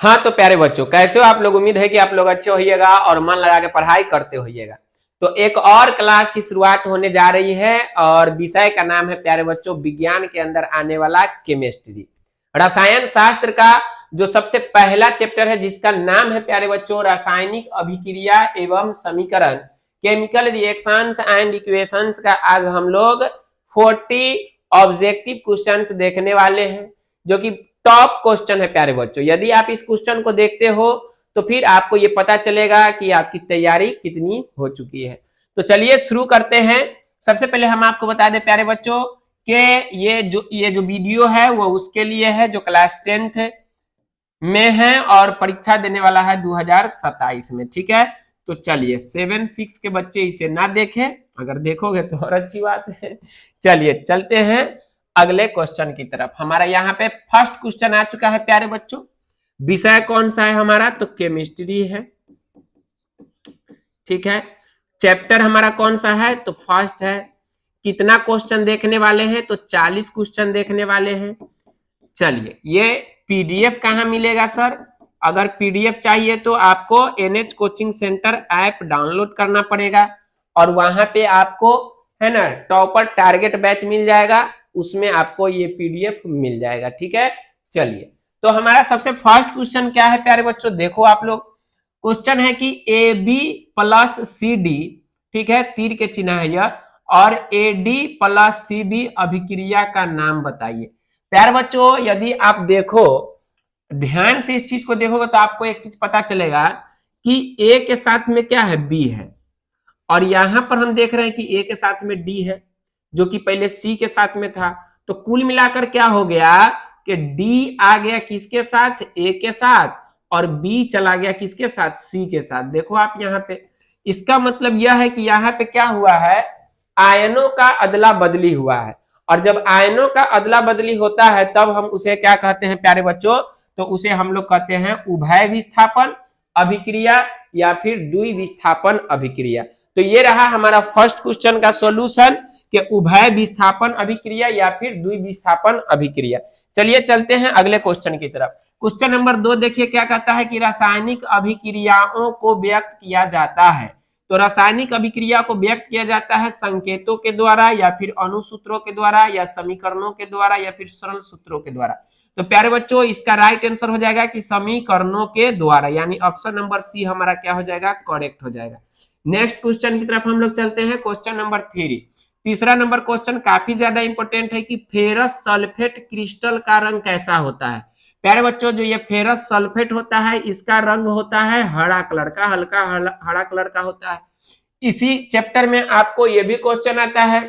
हाँ तो प्यारे बच्चों, कैसे हो आप लोग? उम्मीद है कि आप लोग अच्छे होइएगा और मन लगा के पढ़ाई करते होइएगा। तो एक और क्लास की शुरुआत होने जा रही है और विषय का नाम है प्यारे बच्चों विज्ञान के अंदर आने वाला केमिस्ट्री, रसायन शास्त्र का जो सबसे पहला चैप्टर है जिसका नाम है प्यारे बच्चों रासायनिक अभिक्रिया एवं समीकरण, केमिकल रिएक्शंस एंड इक्वेशंस का आज हम लोग 40 ऑब्जेक्टिव क्वेश्चंस देखने वाले हैं, जो कि टॉप क्वेश्चन है प्यारे बच्चों। यदि आप इस क्वेश्चन को देखते हो तो फिर आपको ये पता चलेगा कि आपकी तैयारी कितनी हो चुकी है। तो चलिए शुरू करते हैं। सबसे पहले हम आपको बता दें प्यारे बच्चों कि ये जो वीडियो है वो उसके लिए है जो क्लास 10th में है और परीक्षा देने वाला है 2027 में, ठीक है। तो चलिए 7-6 के बच्चे इसे ना देखें, अगर देखोगे तो और अच्छी बात है। चलिए चलते हैं अगले क्वेश्चन की तरफ। हमारा यहाँ पे फर्स्ट क्वेश्चन आ चुका है प्यारे बच्चों। विषय कौन सा है हमारा? तो केमिस्ट्री है, ठीक है। चैप्टर हमारा कौन सा है? तो फर्स्ट है। कितना क्वेश्चन देखने वाले हैं? तो 40 क्वेश्चन देखने वाले हैं। चलिए ये पीडीएफ कहाँ मिलेगा सर? अगर पीडीएफ चाहिए तो आपको NH coaching centre app download करना पड़ेगा और वहां पे आपको है ना टॉपर टारगेट बैच मिल जाएगा, उसमें आपको ये पीडीएफ मिल जाएगा, ठीक है। चलिए तो हमारा सबसे फर्स्ट क्वेश्चन क्या है प्यारे बच्चों? देखो आप लोग, क्वेश्चन है कि A B plus C D, ठीक है, तीर के चिन्ह है यह, और A D plus C B अभिक्रिया का नाम बताइए। प्यारे बच्चों यदि आप देखो ध्यान से इस चीज को देखोगे तो आपको एक चीज पता चलेगा कि ए के साथ में क्या है? बी है, और यहां पर हम देख रहे हैं कि ए के साथ में डी है जो कि पहले सी के साथ में था। तो कुल मिलाकर क्या हो गया कि डी आ गया किसके साथ? ए के साथ, और बी चला गया किसके साथ? सी के साथ। देखो आप यहाँ पे, इसका मतलब यह है कि यहाँ पे क्या हुआ है? आयनों का अदला बदली हुआ है, और जब आयनों का अदला बदली होता है तब हम उसे क्या कहते हैं प्यारे बच्चों? तो उसे हम लोग कहते हैं उभय विस्थापन अभिक्रिया या फिर द्विविस्थापन अभिक्रिया। तो ये रहा हमारा फर्स्ट क्वेश्चन का सॉल्यूशन कि उभय विस्थापन अभिक्रिया या फिर द्विविस्थापन अभिक्रिया। चलिए चलते हैं अगले क्वेश्चन की तरफ। क्वेश्चन नंबर 2 देखिए क्या कहता है कि रासायनिक अभिक्रियाओं को व्यक्त किया जाता है। तो रासायनिक अभिक्रिया को व्यक्त किया जाता है संकेतों के द्वारा या फिर अणुसूत्रों के द्वारा या समीकरणों के द्वारा या फिर सरल सूत्रों के द्वारा। तो प्यारे बच्चों इसका राइट आंसर हो जाएगा कि समीकरणों के द्वारा, यानी ऑप्शन नंबर सी हमारा क्या हो जाएगा? करेक्ट हो जाएगा। नेक्स्ट क्वेश्चन की तरफ हम लोग चलते हैं। क्वेश्चन नंबर 3, तीसरा नंबर क्वेश्चन काफी ज्यादा इंपॉर्टेंट है कि फेरस सल्फेट क्रिस्टल का रंग कैसा होता है। प्यारे बच्चों जो ये फेरस सल्फेट होता है इसका रंग होता है हरा कलर का, हल्का हरा कलर का होता है। इसी चैप्टर में आपको ये भी क्वेश्चन आता है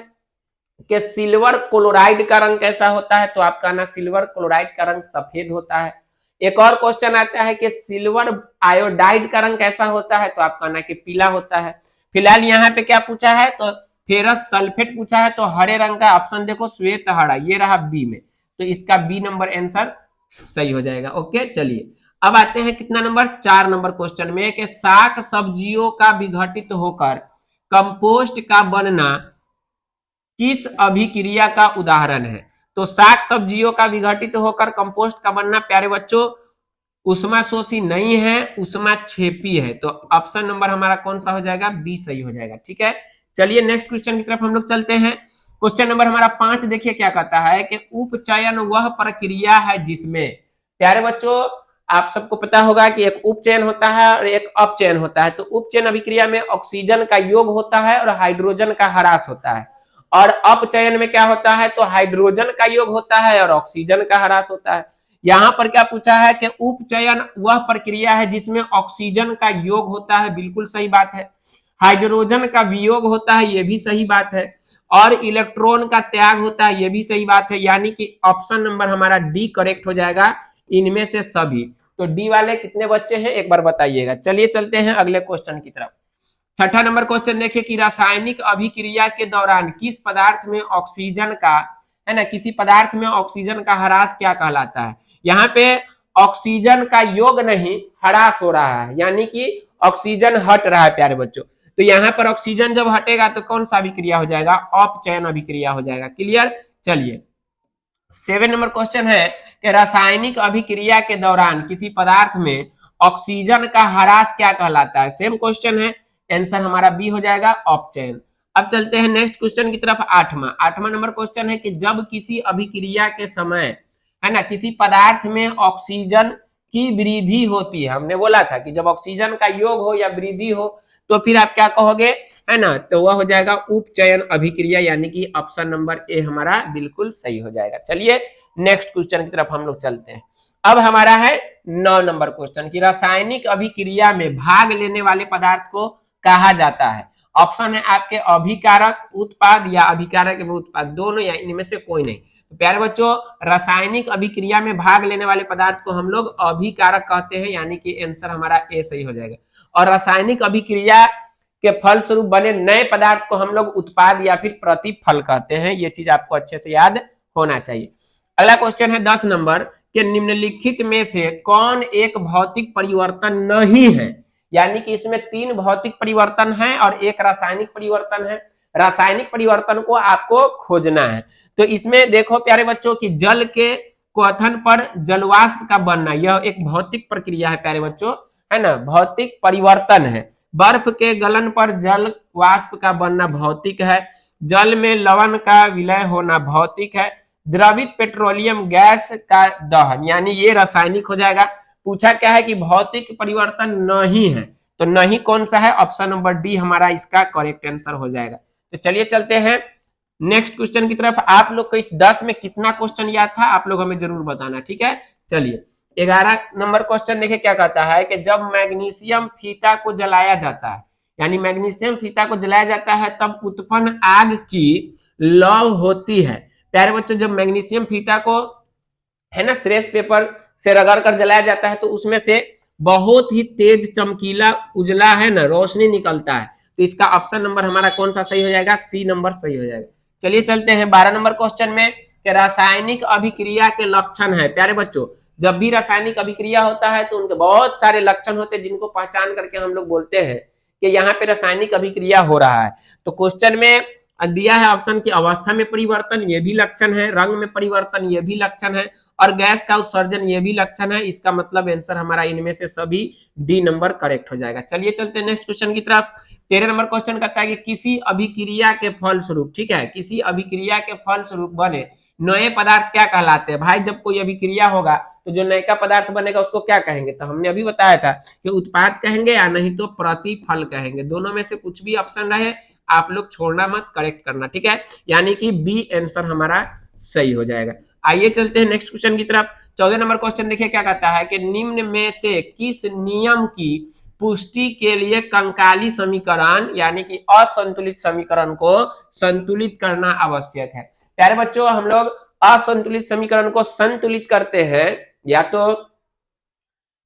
कि सिल्वर क्लोराइड का रंग कैसा होता है। तो आपका ना सिल्वर क्लोराइड का रंग सफेद होता है। एक और क्वेश्चन आता है कि सिल्वर आयोडाइड का रंग कैसा होता है। तो आपका ना कि पीला होता है। फिलहाल यहाँ पे क्या पूछा है? तो फेरस सल्फेट पूछा है, तो हरे रंग का ऑप्शन देखो श्वेत हरा, ये रहा बी में, तो इसका बी नंबर आंसर सही हो जाएगा। ओके चलिए अब आते हैं कितना नंबर? 4 नंबर क्वेश्चन में कि शाक सब्जियों का विघटित होकर कंपोस्ट का बनना किस अभिक्रिया का उदाहरण है। तो शाक सब्जियों का विघटित होकर कंपोस्ट का बनना प्यारे बच्चों उष्माशोषी नहीं है, उष्माक्षेपी है। तो ऑप्शन नंबर हमारा कौन सा हो जाएगा? बी सही हो जाएगा, ठीक है। चलिए नेक्स्ट क्वेश्चन की तरफ हम लोग चलते हैं। क्वेश्चन नंबर हमारा 5 देखिए क्या कहता है कि उपचयन वह प्रक्रिया है जिसमें, प्यारे बच्चों आप सबको पता होगा कि एक उपचयन होता है और एक अपचयन होता है। तो उपचयन अभिक्रिया में ऑक्सीजन का योग होता है और हाइड्रोजन का ह्रास होता है, और अपचयन में क्या होता है? तो हाइड्रोजन का योग होता है और ऑक्सीजन का ह्रास होता है। यहाँ पर क्या पूछा है कि उपचयन वह प्रक्रिया है जिसमें ऑक्सीजन का योग होता है, बिल्कुल सही बात है। हाइड्रोजन का वियोग होता है, ये भी सही बात है, और इलेक्ट्रॉन का त्याग होता है, ये भी सही बात है। यानी कि ऑप्शन नंबर हमारा डी करेक्ट हो जाएगा इनमें से सभी। तो डी वाले कितने बच्चे हैं एक बार बताइएगा। चलिए चलते हैं अगले क्वेश्चन की तरफ। छठा नंबर क्वेश्चन देखिए कि रासायनिक अभिक्रिया के दौरान किस पदार्थ में ऑक्सीजन का, है ना, किसी पदार्थ में ऑक्सीजन का ह्रास क्या कहलाता है। यहाँ पे ऑक्सीजन का योग नहीं ह्रास हो रहा है, यानी कि ऑक्सीजन हट रहा है प्यारे बच्चों। तो यहाँ पर ऑक्सीजन जब हटेगा तो कौन सा अभिक्रिया हो जाएगा? अपचयन अभिक्रिया हो जाएगा। क्लियर? चलिए 7 नंबर क्वेश्चन है कि रासायनिक अभिक्रिया के दौरान किसी पदार्थ में ऑक्सीजन का ह्रास क्या कहलाता है। सेम क्वेश्चन है, आंसर हमारा बी हो जाएगा अपचयन। अब चलते हैं नेक्स्ट क्वेश्चन की तरफ। आठवां नंबर क्वेश्चन है कि जब किसी अभिक्रिया के समय, है ना, किसी पदार्थ में ऑक्सीजन की वृद्धि होती है, हमने बोला था कि जब ऑक्सीजन का योग हो या वृद्धि हो तो फिर आप क्या कहोगे, है ना, तो वह हो जाएगा उपचयन अभिक्रिया, यानी कि ऑप्शन नंबर ए हमारा बिल्कुल सही हो जाएगा। चलिए नेक्स्ट क्वेश्चन की तरफ हम लोग चलते हैं। अब हमारा है 9 नंबर क्वेश्चन की रासायनिक अभिक्रिया में भाग लेने वाले पदार्थ को कहा जाता है। ऑप्शन है आपके अभिकारक उत्पाद या अभिकारक उत्पाद, दोनों या इनमें से कोई नहीं। तो प्यारे बच्चों, रासायनिक अभिक्रिया में भाग लेने वाले पदार्थ को हम लोग अभिकारक कहते हैं, यानी कि आंसर हमारा ए सही हो जाएगा। और रासायनिक अभिक्रिया के फलस्वरूप बने नए पदार्थ को हम लोग उत्पाद या फिर प्रतिफल कहते हैं। ये चीज आपको अच्छे से याद होना चाहिए। अगला क्वेश्चन है 10 नंबर के निम्नलिखित में से कौन एक भौतिक परिवर्तन नहीं है, यानी कि इसमें 3 भौतिक परिवर्तन है और एक रासायनिक परिवर्तन है। रासायनिक परिवर्तन को आपको खोजना है। तो इसमें देखो प्यारे बच्चों की जल के क्वथन पर जलवाष्प का बनना, यह एक भौतिक प्रक्रिया है प्यारे बच्चों, है ना, भौतिक परिवर्तन है। बर्फ के गलन पर जल वाष्प का बनना भौतिक है। जल में लवण का विलय होना भौतिक है। द्रवित पेट्रोलियम गैस का दहन, यानी ये रासायनिक हो जाएगा। पूछा क्या है कि भौतिक परिवर्तन नहीं है, तो नहीं कौन सा है, ऑप्शन नंबर डी हमारा इसका करेक्ट आंसर हो जाएगा। तो चलिए चलते हैं नेक्स्ट क्वेश्चन की तरफ। आप लोग को इस 10 में कितना क्वेश्चन याद था, आप लोग हमें जरूर बताना, ठीक है। चलिए 11 नंबर क्वेश्चन देखिए क्या कहता है कि जब मैग्नीशियम फीता को जलाया जाता है, यानी मैग्नीशियम फीता को जलाया जाता है तब उत्पन्न आग की लौ होती है। प्यारे बच्चों, जब मैग्नीशियम फीता को, है ना, श्रेष्ठ पेपर से रगड़ कर जलाया जाता है तो उसमें से बहुत ही तेज चमकीला उजला, है ना, रोशनी निकलता है। तो इसका ऑप्शन नंबर हमारा कौन सा सही हो जाएगा, सी नंबर सही हो जाएगा। चलिए चलते हैं 12 नंबर क्वेश्चन में कि रासायनिक अभिक्रिया के लक्षण है। प्यारे बच्चों, जब भी रासायनिक अभिक्रिया होता है तो उनके बहुत सारे लक्षण होते हैं जिनको पहचान करके हम लोग बोलते हैं कि यहाँ पे रासायनिक अभिक्रिया हो रहा है। तो क्वेश्चन में दिया है ऑप्शन की अवस्था में परिवर्तन, ये भी लक्षण है, रंग में परिवर्तन, ये भी लक्षण है, और गैस का उत्सर्जन, ये भी लक्षण है। इसका मतलब आंसर हमारा इनमें से सभी डी नंबर करेक्ट हो जाएगा। चलिए चलते हैं नेक्स्ट क्वेश्चन की तरफ। 13 नंबर क्वेश्चन कहता है कि किसी अभिक्रिया के फलस्वरूप, ठीक है, किसी अभिक्रिया के फलस्वरूप बने नए पदार्थ क्या कहलाते हैं। भाई जब कोई अभिक्रिया होगा तो जो नया पदार्थ बनेगा उसको क्या कहेंगे, तो हमने अभी बताया था कि उत्पाद कहेंगे या नहीं तो प्रतिफल कहेंगे। दोनों में से कुछ भी ऑप्शन रहे आप लोग छोड़ना मत, करेक्ट करना, ठीक है, यानी कि बी आंसर हमारा सही हो जाएगा। आइए चलते हैं नेक्स्ट क्वेश्चन की तरफ। 14 नंबर क्वेश्चन देखिए क्या कहता है कि निम्न में से किस नियम की पुष्टि के लिए कंकाली समीकरण, यानी कि असंतुलित समीकरण को संतुलित करना आवश्यक है। प्यारे बच्चों, हम लोग असंतुलित समीकरण को संतुलित करते हैं या तो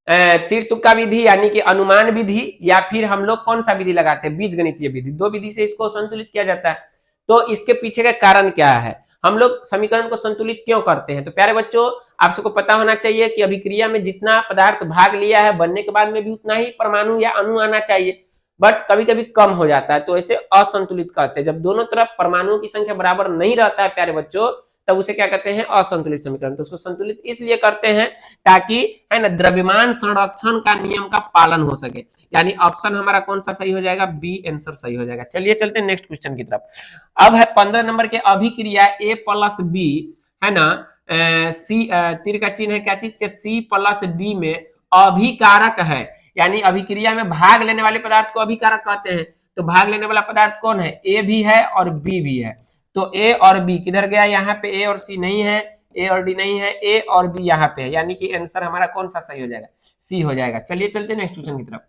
तीर तुक्का विधि यानी कि अनुमान विधि, या फिर हम लोग कौन सा विधि लगाते हैं, बीजगणितीय विधि। दो विधि से इसको संतुलित किया जाता है। तो इसके पीछे का कारण क्या है, हम लोग समीकरण को संतुलित क्यों करते हैं। तो प्यारे बच्चों, आप सबको पता होना चाहिए कि अभिक्रिया में जितना पदार्थ भाग लिया है बनने के बाद में भी उतना ही परमाणु या अणु आना चाहिए, बट कभी कभी कम हो जाता है, तो ऐसे असंतुलित कहते हैं। जब दोनों तरफ परमाणुओं की संख्या बराबर नहीं रहता है प्यारे बच्चों, तब उसे क्या कहते हैं, असंतुलित समीकरण। तो उसको संतुलित इसलिए करते हैं ताकि, है ना, द्रव्यमान संरक्षण का नियम का पालन हो सके, यानी ऑप्शन हमारा कौन सा सही हो जाएगा, बी आंसर सही हो जाएगा। चलिए चलते हैं नेक्स्ट क्वेश्चन की तरफ। अब है 15 नंबर के अभिक्रिया A प्लस B, है ना, सी तीर का चिन्ह है क्या चीज के, C प्लस D में अभिकारक है, यानी अभिक्रिया में भाग लेने वाले पदार्थ को अभिकारक कहते हैं। तो भाग लेने वाला पदार्थ कौन है, ए भी है और बी भी है। तो ए और बी किधर गया, यहाँ पे ए और सी नहीं है, ए और डी नहीं है, ए और बी यहाँ पे है, यानी कि आंसर हमारा कौन सा सही हो जाएगा, सी हो जाएगा। चलिए चलते नेक्स्ट क्वेश्चन की तरफ।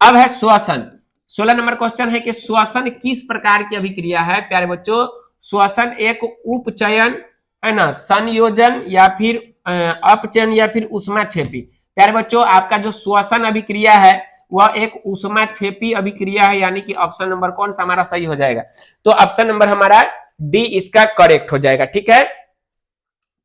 अब है श्वसन। 16 नंबर क्वेश्चन है कि श्वसन किस प्रकार की अभिक्रिया है। प्यारे बच्चों, श्वसन एक उपचयन, है ना, संयोजन या फिर अपचयन या फिर ऊष्माक्षेपी। प्यारे बच्चों, आपका जो श्वसन अभिक्रिया है वह एक ऊष्माक्षेपी अभिक्रिया है, यानी कि ऑप्शन नंबर कौन सा हमारा सही हो जाएगा, तो ऑप्शन नंबर हमारा डी इसका करेक्ट हो जाएगा, ठीक है।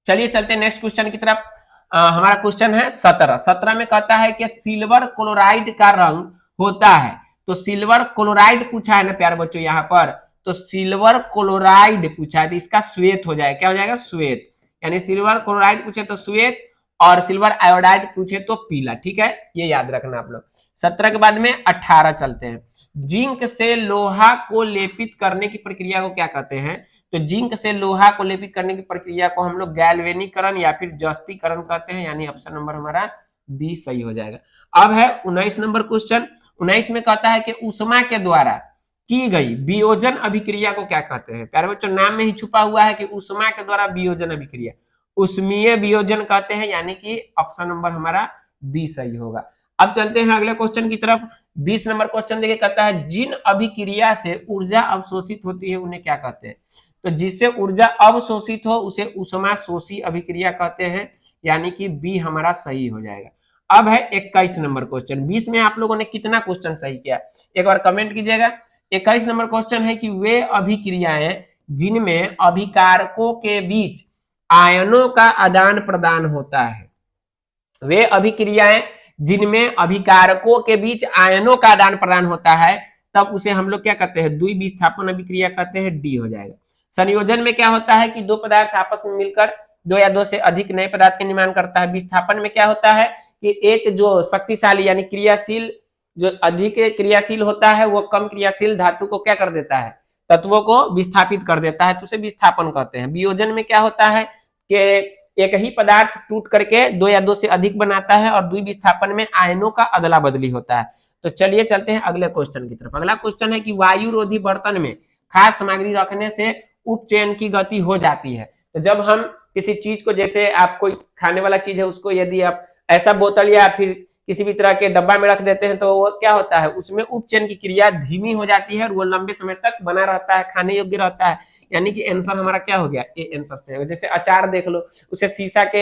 चलिए चलते हैं नेक्स्ट क्वेश्चन की तरफ। हमारा क्वेश्चन है 17 में कहता है कि सिल्वर क्लोराइड का रंग होता है। तो सिल्वर क्लोराइड पूछा है ना प्यारे बच्चों यहाँ पर, तो सिल्वर क्लोराइड पूछा है तो इसका श्वेत हो जाएगा, क्या हो जाएगा, श्वेत, यानी सिल्वर क्लोराइड पूछे तो श्वेत और सिल्वर आयोडाइड पूछे तो पीला। ठीक है, ये याद रखना आप लोग। 17 के बाद में 18 चलते हैं। जिंक से लोहा को लेपित करने की प्रक्रिया को क्या कहते हैं? तो जिंक से लोहा को लेपित करने की प्रक्रिया को हम लोग गैल्वेनीकरण या फिर जस्तीकरण कहते हैं, यानी ऑप्शन नंबर हमारा बी सही हो जाएगा। अब है 19 नंबर क्वेश्चन। 19 में कहता है कि ऊष्मा के द्वारा की गई वियोजन अभिक्रिया को क्या कहते हैं? प्यारे बच्चों, नाम में ही छुपा हुआ है कि ऊष्मा के द्वारा वियोजन अभिक्रिया, ऊष्मीय वियोजन कहते हैं, यानी कि ऑप्शन नंबर हमारा बी सही होगा। अब चलते हैं अगले क्वेश्चन की तरफ। 20 नंबर क्वेश्चन देखिए, कहता है जिन अभिक्रिया से ऊर्जा अवशोषित होती है उन्हें क्या कहते हैं? तो जिससे ऊर्जा अवशोषित हो उसे ऊष्मा शोषी अभिक्रिया कहते हैं, यानी कि बी हमारा सही हो जाएगा। अब है 21 नंबर क्वेश्चन। 20 में आप लोगों ने कितना क्वेश्चन सही किया एक बार कमेंट कीजिएगा। 21 नंबर क्वेश्चन है कि वे अभिक्रियाएं जिनमें अभिकारकों के बीच आयनों का आदान प्रदान होता है, वे अभिक्रियाएं जिनमें अभिकारकों के बीच आयनों का आदान प्रदान होता है, तब उसे हम लोग क्या कहते हैं? द्विविस्थापन अभिक्रिया कहते हैं, डी हो जाएगा। संयोजन में क्या होता है कि दो पदार्थ आपस में मिलकर दो या दो से अधिक नए पदार्थ के निर्माण करता है। विस्थापन में क्या होता है कि एक जो शक्तिशाली यानी क्रियाशील, जो अधिक क्रियाशील होता है वो कम क्रियाशील धातु को क्या कर देता है? तत्वों को विस्थापित कर देता है, तो उसे विस्थापन कहते हैं। वियोजन में क्या होता है कि एक ही पदार्थ टूट करके दो या दो से अधिक बनाता है, और द्विविस्थापन में आयनों का अदला बदली होता है। तो चलिए चलते हैं अगले क्वेश्चन की तरफ। अगला क्वेश्चन है कि वायुरोधी बर्तन में खाद्य सामग्री रखने से उपचयन की गति हो जाती है। तो जब हम किसी चीज को, जैसे आप कोई खाने वाला चीज है उसको यदि आप ऐसा बोतल या फिर किसी भी तरह के डब्बा में रख देते हैं तो वो क्या होता है, उसमें उपचयन की क्रिया धीमी हो जाती है और वो लंबे समय तक बना रहता है, खाने योग्य रहता है। यानी कि आंसर हमारा क्या हो गया? ए आंसर से। जैसे अचार देख लो, उसे शीशा के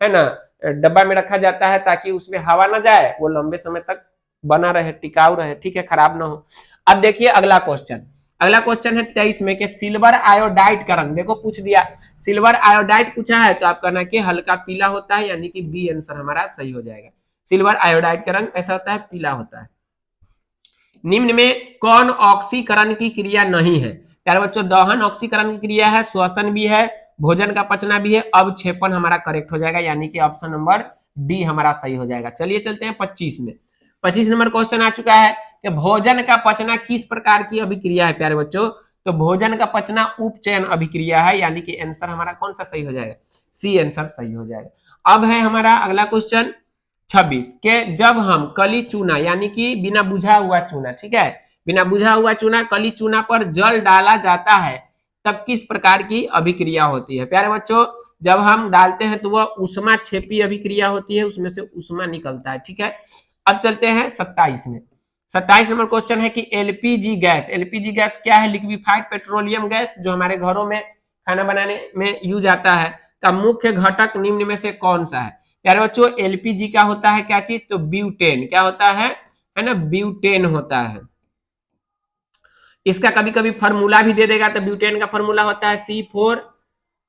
है ना डब्बा में रखा जाता है ताकि उसमें हवा ना जाए, वो लंबे समय तक बना रहे, टिकाऊ रहे, ठीक है, खराब ना हो। अब देखिए अगला क्वेश्चन। अगला क्वेश्चन है 23 में कि सिल्वर आयोडाइड का रंग, देखो पूछ दिया सिल्वर आयोडाइड पूछा है तो आप कहना कि हल्का पीला होता है, यानी कि बी आंसर हमारा सही हो जाएगा। सिल्वर आयोडाइड का रंग ऐसा होता है, पीला होता है। निम्न में कौन ऑक्सीकरण की क्रिया नहीं है? प्यारे बच्चों, दहन ऑक्सीकरण की क्रिया है, श्वसन भी है, भोजन का पचना भी है, अवक्षेपण हमारा करेक्ट हो जाएगा, यानी कि ऑप्शन नंबर डी हमारा सही हो जाएगा। चलिए चलते हैं 25 में। 25 नंबर क्वेश्चन आ चुका है कि भोजन का पचना किस प्रकार की अभिक्रिया है? प्यारे बच्चों, तो भोजन का पचना उपचयन अभिक्रिया है, यानी कि आंसर हमारा कौन सा सही हो जाएगा? सी आंसर सही हो जाएगा। अब है हमारा अगला क्वेश्चन 26 के जब हम कली चूना यानी कि बिना बुझा हुआ चूना, ठीक है, बिना बुझा हुआ चूना कली चूना पर जल डाला जाता है तब किस प्रकार की अभिक्रिया होती है? प्यारे बच्चों, जब हम डालते हैं तो वह ऊष्मा क्षेपी अभिक्रिया होती है, उसमें से ऊष्मा निकलता है, ठीक है। अब चलते हैं 27 में। 27 नंबर क्वेश्चन है कि एलपीजी गैस, एलपीजी गैस क्या है? लिक्विफाइड पेट्रोलियम गैस, जो हमारे घरों में खाना बनाने में यूज आता है, का मुख्य घटक निम्न में से कौन सा है? प्यारे बच्चों, एलपीजी का होता है क्या चीज? तो ब्यूटेन। क्या होता है ना? ब्यूटेन होता है। इसका कभी कभी फॉर्मूला भी दे देगा, तो ब्यूटेन का फॉर्मूला होता है C4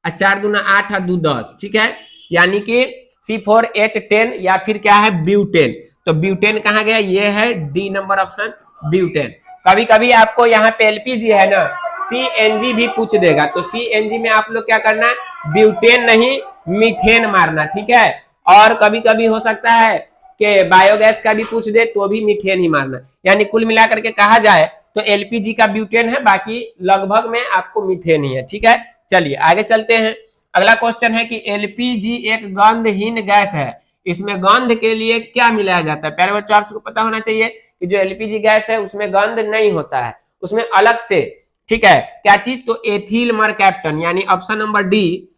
4 दूना 8 और 2 10, ठीक है, यानी कि C4H10 या फिर क्या है? ब्यूटेन। तो ब्यूटेन कहाँ गया? ये है डी नंबर ऑप्शन, ब्यूटेन। कभी कभी आपको यहाँ पे एलपीजी है ना, CNG भी पूछ देगा, तो CNG में आप लोग क्या करना है? ब्यूटेन नहीं मीथेन मारना, ठीक है। और कभी कभी हो सकता है कि बायोगैस का भी पूछ दे तो भी मीथेन ही मारना, यानी कुल मिलाकर के कहा जाए तो एलपीजी का ब्यूटेन है, बाकी लगभग में आपको मीथेन ही है, ठीक है। चलिए आगे चलते हैं। अगला क्वेश्चन है कि एलपीजी एक गंधहीन गैस है, इसमें गंध के लिए क्या मिलाया जाता है? प्यारे बच्चों, आपको पता होना चाहिए कि जो एलपीजी गैस है उसमें गंध नहीं होता है, उसमें अलग से, ठीक है, क्या चीज? तो एथिल मरकैप्टन, यानी ऑप्शन नंबर डी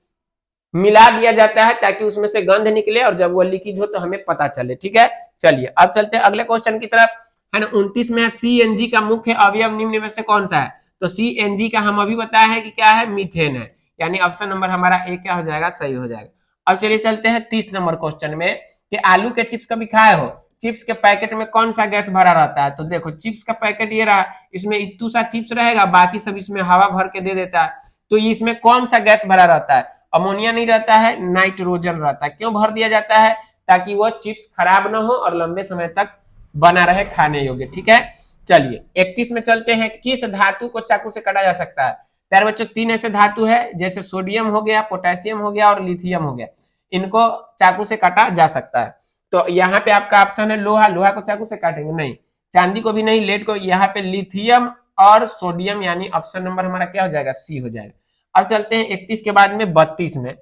मिला दिया जाता है ताकि उसमें से गंध निकले और जब वो लीकेज हो तो हमें पता चले, ठीक है। चलिए अब चलते हैं अगले क्वेश्चन की तरफ, है ना। 29 में सीएनजी का मुख्य अवयव निम्न में से कौन सा है? तो सीएनजी का हम अभी बताया है कि क्या है? मीथेन है, यानी ऑप्शन नंबर हमारा ए क्या हो जाएगा? सही हो जाएगा। अब चलिए चलते हैं 30 नंबर क्वेश्चन में कि आलू के चिप्स कभी खाए हो? चिप्स के पैकेट में कौन सा गैस भरा रहता है? तो देखो चिप्स का पैकेट ये रहा, इसमें इतू सा चिप्स रहेगा, बाकी सब इसमें हवा भर के दे देता है, तो इसमें कौन सा गैस भरा रहता है? अमोनिया नहीं रहता है, नाइट्रोजन रहता है। क्यों भर दिया जाता है? ताकि वो चिप्स खराब ना हो और लंबे समय तक बना रहे खाने योग्य, ठीक है। चलिए 31 में चलते हैं। किस धातु को चाकू से काटा जा सकता है? प्यारे बच्चों 3 ऐसे धातु है जैसे सोडियम हो गया, पोटेशियम हो गया और लिथियम हो गया, इनको चाकू से काटा जा सकता है। तो यहाँ पे आपका ऑप्शन है लोहा, लोहा को चाकू से काटेंगे नहीं, चांदी को भी नहीं, लेड को, यहाँ पे लिथियम और सोडियम, यानी ऑप्शन नंबर हमारा क्या हो जाएगा, सी हो जाएगा। अब चलते हैं 31 के बाद में 32 में,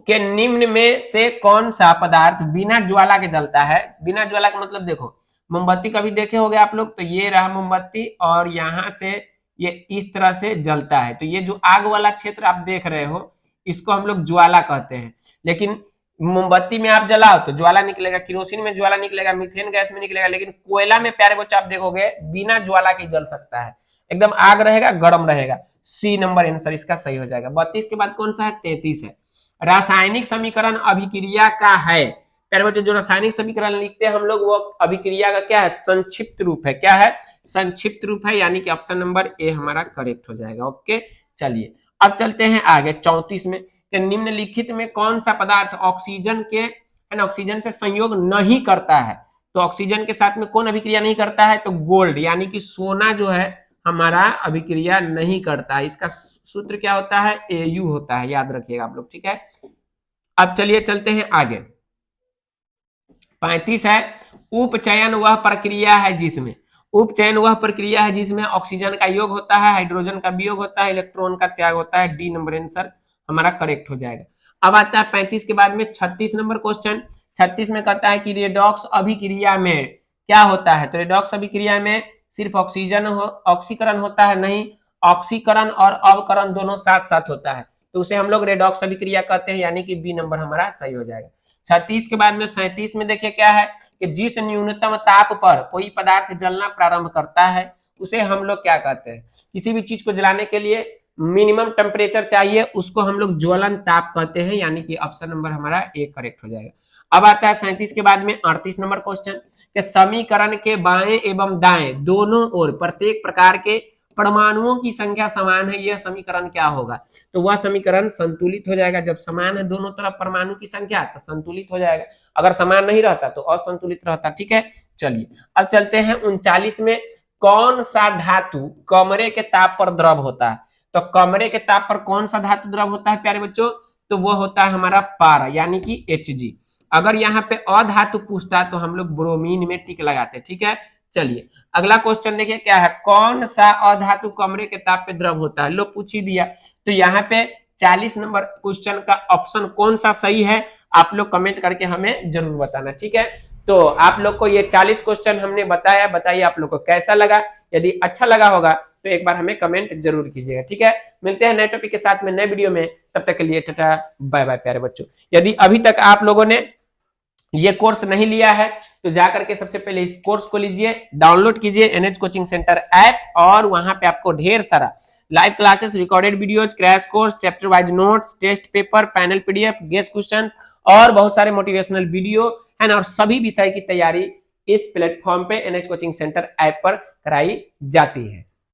के निम्न में से कौन सा पदार्थ बिना ज्वाला के जलता है। बिना ज्वाला का मतलब देखो, मोमबत्ती कभी देखे होगे आप लोग, तो ये रहा मोमबत्ती और यहाँ से ये इस तरह से जलता है, तो ये जो आग वाला क्षेत्र आप देख रहे हो इसको हम लोग ज्वाला कहते हैं। लेकिन मोमबत्ती में आप जलाओ तो ज्वाला निकलेगा, किरोसिन में ज्वाला निकलेगा, मीथेन गैस में निकलेगा, लेकिन कोयला में प्यारे बच्चों आप देखोगे बिना ज्वाला के जल सकता है, एकदम आग रहेगा, गर्म रहेगा। सी नंबर आंसर इसका सही हो जाएगा। 32 के बाद कौन सा है, 33 है। रासायनिक समीकरण अभिक्रिया का है। प्यारे बच्चों जो रासायनिक समीकरण लिखते हैं हम लोग वो अभिक्रिया का क्या है, संक्षिप्त रूप है। क्या है, संक्षिप्त रूप है, यानी कि ऑप्शन नंबर ए हमारा करेक्ट हो जाएगा। ओके चलिए अब चलते हैं आगे 34 में, निम्नलिखित में कौन सा पदार्थ ऑक्सीजन के है ना, ऑक्सीजन से संयोग नहीं करता है। तो ऑक्सीजन के साथ में कौन अभिक्रिया नहीं करता है, तो गोल्ड यानी कि सोना जो है हमारा अभिक्रिया नहीं करता है। इसका सूत्र क्या होता है, Au होता है, याद रखिएगा आप लोग, ठीक है। अब चलिए चलते हैं आगे 35 है, उपचयन वह प्रक्रिया है जिसमें, उपचयन वह प्रक्रिया है जिसमें ऑक्सीजन का योग होता है, हाइड्रोजन का वियोग होता है, इलेक्ट्रॉन का त्याग होता है। डी नंबर आंसर हमारा करेक्ट हो जाएगा। अब आता है 35 के बाद में 36 नंबर क्वेश्चन। 36 में कहता है कि रेडॉक्स अभिक्रिया में क्या होता है, तो रेडॉक्स अभिक्रिया में सिर्फ ऑक्सीजन ऑक्सीकरण होता है, नहीं, ऑक्सीकरण और अवकरण दोनों साथ साथ होता है, तो उसे हम लोग रेडॉक्स अभिक्रिया कहते हैं, यानी कि बी नंबर हमारा सही हो जाएगा। 36 के बाद में 37 में देखिए क्या है कि जिस न्यूनतम ताप पर कोई पदार्थ जलना प्रारंभ करता है उसे हम लोग क्या कहते हैं, किसी भी चीज को जलाने के लिए मिनिमम टेम्परेचर चाहिए, उसको हम लोग ज्वलन ताप कहते हैं, यानी कि ऑप्शन नंबर हमारा ए करेक्ट हो जाएगा। अब आता है 37 के बाद में 38 नंबर क्वेश्चन के समीकरण के बाएं एवं दाएं दोनों ओर प्रत्येक प्रकार के परमाणुओं की संख्या समान है, यह समीकरण क्या होगा, तो वह समीकरण संतुलित हो जाएगा। जब समान है दोनों तरफ परमाणु की संख्या तो संतुलित हो जाएगा, अगर समान नहीं रहता तो असंतुलित रहता, ठीक है। चलिए अब चलते हैं 39 में, कौन सा धातु कमरे के ताप पर द्रव होता है, तो कमरे के ताप पर कौन सा धातु द्रव होता है प्यारे बच्चों, तो वो होता है हमारा पारा, यानी कि Hg। अगर यहाँ पे अधातु पूछता तो हम लोग ब्रोमीन में टिक लगाते, ठीक है। चलिए अगला क्वेश्चन देखिए क्या है, कौन सा अधातु कमरे के ताप पे द्रव होता है, लो पूछ ही दिया। तो यहाँ पे 40 नंबर क्वेश्चन का ऑप्शन कौन सा सही है, आप लोग कमेंट करके हमें जरूर बताना, ठीक है। तो आप लोग को ये 40 क्वेश्चन हमने बताया, बताइए आप लोग को कैसा लगा, यदि अच्छा लगा होगा तो एक बार हमें कमेंट जरूर कीजिएगा, ठीक है। मिलते हैं नए टॉपिक के साथ में नए वीडियो में, तब तक के लिए टाटा बाय बाय प्यारे बच्चों। यदि अभी तक आप लोगों ने ये कोर्स नहीं लिया है तो जाकर के सबसे पहले इस कोर्स को लीजिए, डाउनलोड कीजिए NH कोचिंग सेंटर ऐप, और वहां पे आपको ढेर सारा live classes, recorded videos, crash course, chapter wise notes, test paper, panel PDF, guest questions और बहुत सारे मोटिवेशनल वीडियो है ना, और सभी विषय की तैयारी इस प्लेटफॉर्म पे NH कोचिंग सेंटर ऐप पर कराई जाती है।